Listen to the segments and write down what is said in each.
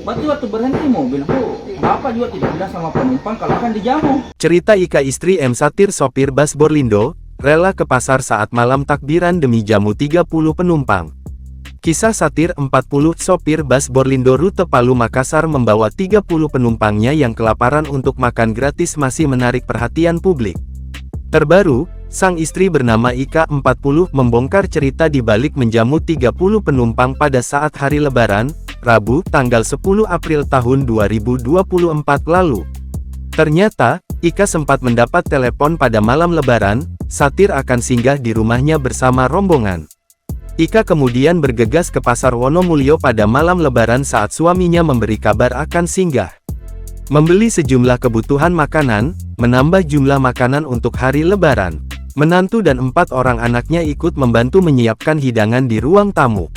Berarti waktu berhenti mobil, Bapak juga tidak bilang sama penumpang kalau akan dijamu. Cerita Ika istri M. Satir sopir bus Borlindo, rela ke pasar saat malam takbiran demi jamu 30 penumpang. Kisah Satir 40 sopir bus Borlindo rute Palu Makassar membawa 30 penumpangnya yang kelaparan untuk makan gratis masih menarik perhatian publik. Terbaru, sang istri bernama Ika 40 membongkar cerita di balik menjamu 30 penumpang pada saat hari Lebaran, Rabu, tanggal 10 April tahun 2024 lalu. Ternyata, Ika sempat mendapat telepon pada malam Lebaran, Satir akan singgah di rumahnya bersama rombongan. Ika kemudian bergegas ke Pasar Wonomulyo pada malam Lebaran saat suaminya memberi kabar akan singgah. Membeli sejumlah kebutuhan makanan, menambah jumlah makanan untuk hari Lebaran. Menantu dan 4 orang anaknya ikut membantu menyiapkan hidangan di ruang tamu.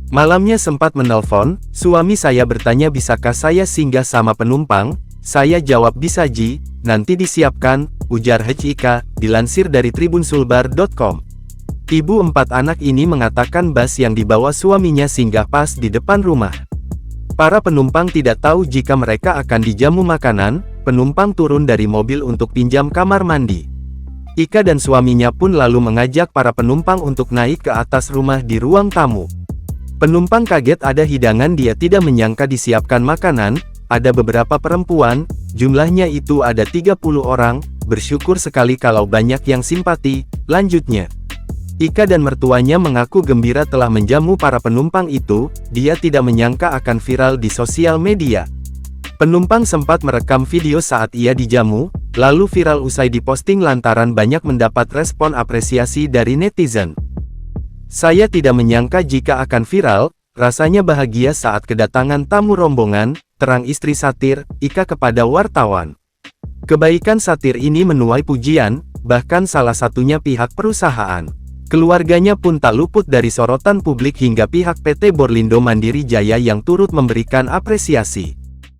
Malamnya sempat menelpon, suami saya bertanya bisakah saya singgah sama penumpang, saya jawab bisa Ji, nanti disiapkan, ujar Ika, dilansir dari tribunsulbar.com. Ibu 4 anak ini mengatakan bus yang dibawa suaminya singgah pas di depan rumah. Para penumpang tidak tahu jika mereka akan dijamu makanan, penumpang turun dari mobil untuk pinjam kamar mandi. Ika dan suaminya pun lalu mengajak para penumpang untuk naik ke atas rumah di ruang tamu. Penumpang kaget ada hidangan, dia tidak menyangka disiapkan makanan, ada beberapa perempuan, jumlahnya itu ada 30 orang, bersyukur sekali kalau banyak yang simpati, lanjutnya. Ika dan mertuanya mengaku gembira telah menjamu para penumpang itu, dia tidak menyangka akan viral di sosial media. Penumpang sempat merekam video saat ia dijamu, lalu viral usai diposting lantaran banyak mendapat respon apresiasi dari netizen. Saya tidak menyangka jika akan viral, rasanya bahagia saat kedatangan tamu rombongan, terang istri Satir, Ika kepada wartawan. Kebaikan Satir ini menuai pujian, bahkan salah satunya pihak perusahaan. Keluarganya pun tak luput dari sorotan publik hingga pihak PT Borlindo Mandiri Jaya yang turut memberikan apresiasi.